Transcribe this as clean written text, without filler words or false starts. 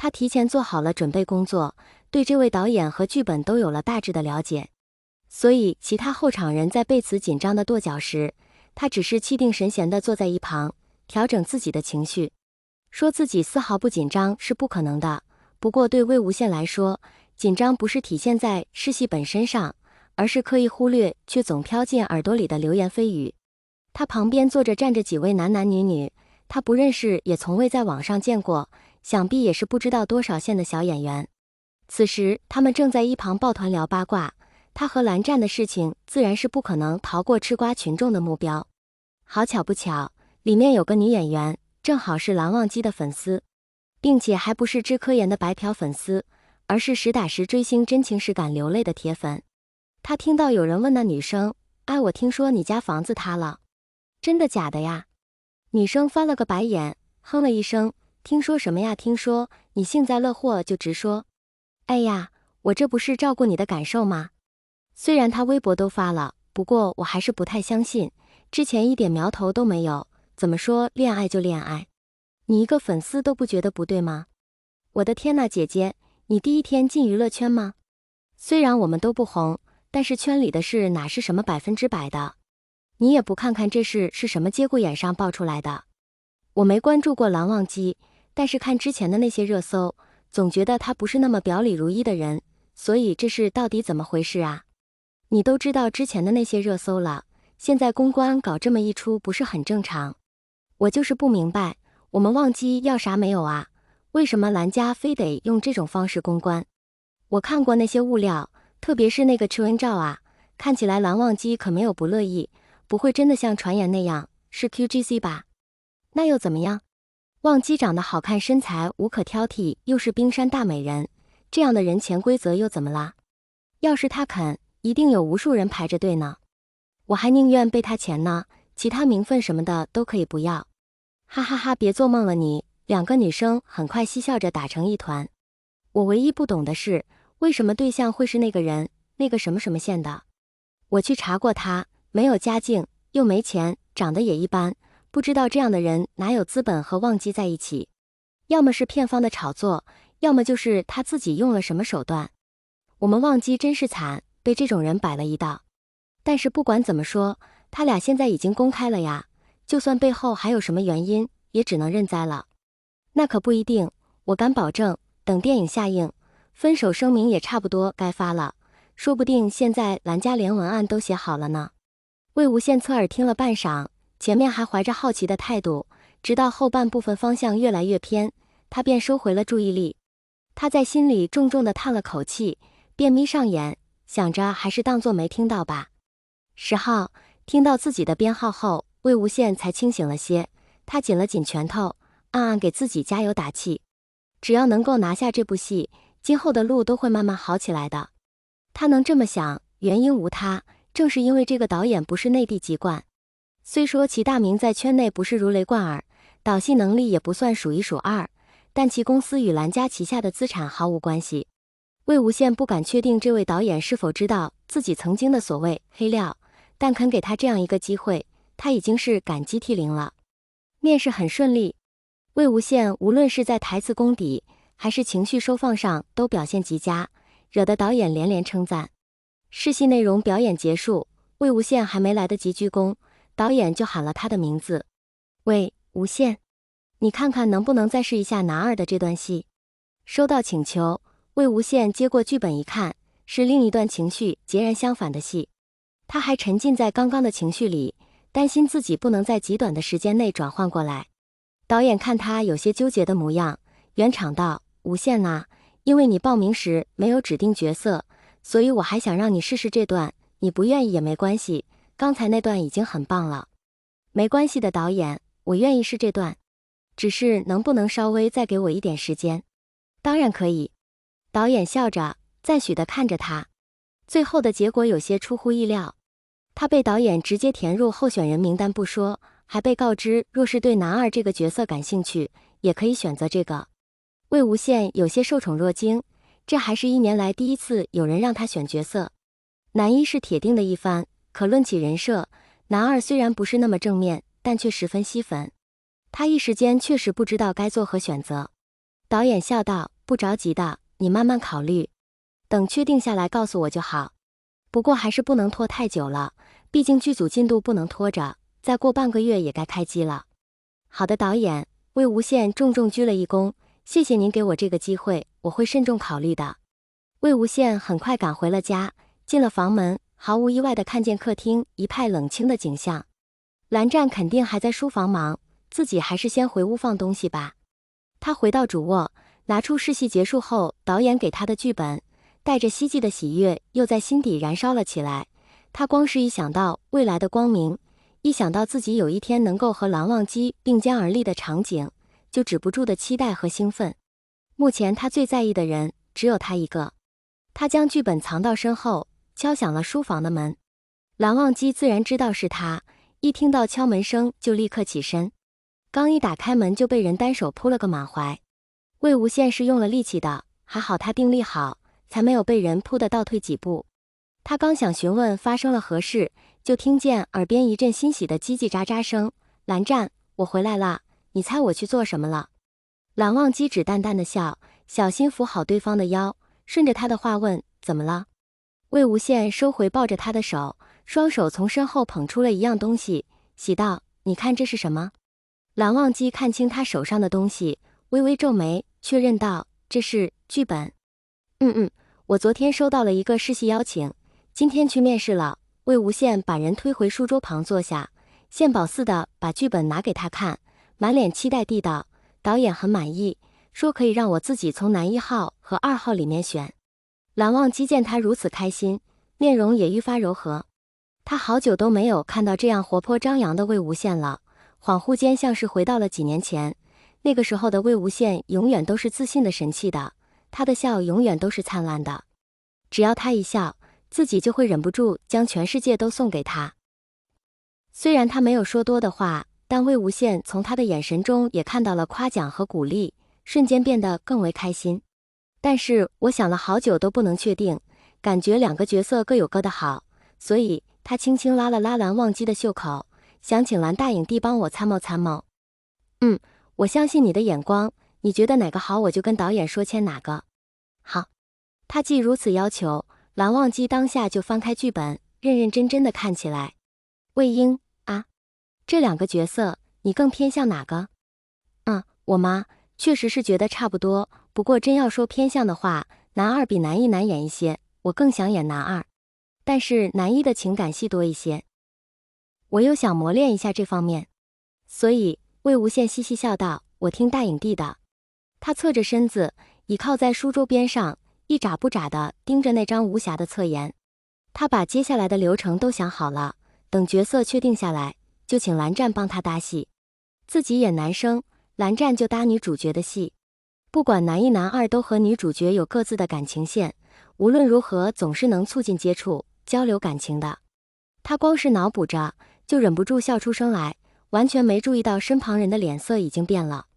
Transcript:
他提前做好了准备工作，对这位导演和剧本都有了大致的了解。所以其他候场人在被此紧张的跺脚时，他只是气定神闲地坐在一旁，调整自己的情绪。说自己丝毫不紧张是不可能的，不过对魏无羡来说，紧张不是体现在试戏本身上，而是刻意忽略却总飘进耳朵里的流言蜚语。他旁边站着几位男男女女，他不认识也从未在网上见过，想必也是不知道多少线的小演员。此时他们正在一旁抱团聊八卦，他和蓝湛的事情自然是不可能逃过吃瓜群众的目标。好巧不巧，里面有个女演员，正好是蓝忘机的粉丝，并且还不是知科研的白嫖粉丝，而是实打实追星真情实感流泪的铁粉。他听到有人问那女生：“哎，我听说你家房子塌了，真的假的呀？”女生翻了个白眼，哼了一声：“听说什么呀？听说，你幸灾乐祸就直说。哎呀，我这不是照顾你的感受吗？”虽然他微博都发了，不过我还是不太相信，之前一点苗头都没有，怎么说恋爱就恋爱？你一个粉丝都不觉得不对吗？我的天呐，姐姐，你第一天进娱乐圈吗？虽然我们都不红，但是圈里的事哪是什么100%的？你也不看看这事是什么节骨眼上爆出来的？我没关注过蓝忘机，但是看之前的那些热搜，总觉得他不是那么表里如一的人，所以这事到底怎么回事啊？你都知道之前的那些热搜了，现在公关搞这么一出不是很正常？我就是不明白，我们忘机要啥没有啊？为什么蓝家非得用这种方式公关？我看过那些物料，特别是那个吃文照啊，看起来蓝忘机可没有不乐意，不会真的像传言那样是 QGC 吧？那又怎么样？忘机长得好看，身材无可挑剔，又是冰山大美人，这样的人潜规则又怎么啦？要是他肯，一定有无数人排着队呢。我还宁愿被他钱呢，其他名分什么的都可以不要。哈哈哈，别做梦了你！两个女生很快嬉笑着打成一团。我唯一不懂的是，为什么对象会是那个人，那个什么什么县的？我去查过他，没有家境，又没钱，长得也一般，不知道这样的人哪有资本和忘机在一起？要么是片方的炒作，要么就是他自己用了什么手段。我们忘机真是惨，被这种人摆了一道。但是不管怎么说，他俩现在已经公开了呀，就算背后还有什么原因，也只能认栽了。那可不一定，我敢保证，等电影下映，分手声明也差不多该发了，说不定现在蓝家连文案都写好了呢。魏无羡侧耳听了半晌，前面还怀着好奇的态度，直到后半部分方向越来越偏，他便收回了注意力。他在心里重重地叹了口气，便眯上眼，想着还是当作没听到吧。10号，听到自己的编号后，魏无羡才清醒了些，他紧了紧拳头，暗暗给自己加油打气。只要能够拿下这部戏，今后的路都会慢慢好起来的。他能这么想，原因无他，正是因为这个导演不是内地籍贯。虽说其大名在圈内不是如雷贯耳，导戏能力也不算数一数二，但其公司与蓝家旗下的资产毫无关系。魏无羡不敢确定这位导演是否知道自己曾经的所谓黑料，但肯给他这样一个机会，他已经是感激涕零了。面试很顺利，魏无羡无论是在台词功底还是情绪收放上都表现极佳，惹得导演连连称赞。试戏内容表演结束，魏无羡还没来得及鞠躬，导演就喊了他的名字：“喂，无羡，你看看能不能再试一下男二的这段戏。”收到请求，魏无羡接过剧本一看，是另一段情绪截然相反的戏。他还沉浸在刚刚的情绪里，担心自己不能在极短的时间内转换过来。导演看他有些纠结的模样，圆场道：“无羡啊，因为你报名时没有指定角色，所以我还想让你试试这段，你不愿意也没关系，刚才那段已经很棒了。”“没关系的导演，我愿意试这段，只是能不能稍微再给我一点时间？”“当然可以。”导演笑着赞许地看着他。最后的结果有些出乎意料，他被导演直接填入候选人名单不说，还被告知若是对男二这个角色感兴趣，也可以选择这个。魏无羡有些受宠若惊，这还是1年来第一次有人让他选角色。男一是铁定的一番，可论起人设，男二虽然不是那么正面，但却十分吸粉。他一时间确实不知道该作何选择。导演笑道：“不着急的，你慢慢考虑，等确定下来告诉我就好。不过还是不能拖太久了，毕竟剧组进度不能拖着，再过半个月也该开机了。”好的，导演。魏无羡重重鞠了一躬，谢谢您给我这个机会，我会慎重考虑的。魏无羡很快赶回了家，进了房门，毫无意外地看见客厅一派冷清的景象。蓝湛肯定还在书房忙，自己还是先回屋放东西吧。他回到主卧，拿出试戏结束后导演给他的剧本，带着希冀的喜悦又在心底燃烧了起来。他光是一想到未来的光明，一想到自己有一天能够和蓝忘机并肩而立的场景，就止不住的期待和兴奋。目前他最在意的人只有他一个。他将剧本藏到身后，敲响了书房的门。蓝忘机自然知道是他，一听到敲门声就立刻起身，刚一打开门就被人单手扑了个满怀。魏无羡是用了力气的，还好他定力好，才没有被人扑得倒退几步。他刚想询问发生了何事，就听见耳边一阵欣喜的叽叽喳喳声：“蓝湛，我回来啦，你猜我去做什么了？”蓝忘机只淡淡的笑，小心扶好对方的腰，顺着他的话问：“怎么了？”魏无羡收回抱着他的手，双手从身后捧出了一样东西，喜道：“你看这是什么？”蓝忘机看清他手上的东西，微微皱眉，确认道：“这是剧本。”“我昨天收到了一个试戏邀请，今天去面试了。”魏无羡把人推回书桌旁坐下，献宝似的把剧本拿给他看，满脸期待地道：“导演很满意，说可以让我自己从男1号和2号里面选。”蓝忘机见他如此开心，面容也愈发柔和。他好久都没有看到这样活泼张扬的魏无羡了，恍惚间像是回到了几年前。那个时候的魏无羡永远都是自信的神气的，他的笑永远都是灿烂的。只要他一笑，自己就会忍不住将全世界都送给他。虽然他没有说多的话，但魏无羡从他的眼神中也看到了夸奖和鼓励，瞬间变得更为开心。但是我想了好久都不能确定，感觉两个角色各有各的好，所以他轻轻拉了拉蓝忘机的袖口，想请蓝大影帝帮我参谋参谋。我相信你的眼光，你觉得哪个好我就跟导演说签哪个。好。他既如此要求，蓝忘机当下就翻开剧本，认认真真的看起来。魏婴啊，这两个角色你更偏向哪个？我嘛，确实是觉得差不多，不过真要说偏向的话，男二比男一难演一些，我更想演男二，但是男一的情感戏多一些，我又想磨练一下这方面。所以魏无羡嘻嘻笑道：“我听大影帝的。”他侧着身子，倚靠在书桌边上，一眨不眨地盯着那张无瑕的侧颜。他把接下来的流程都想好了，等角色确定下来，就请蓝湛帮他搭戏，自己演男生，蓝湛就搭女主角的戏。不管男一男二都和女主角有各自的感情线，无论如何总是能促进接触交流感情的。他光是脑补着，就忍不住笑出声来，完全没注意到身旁人的脸色已经变了。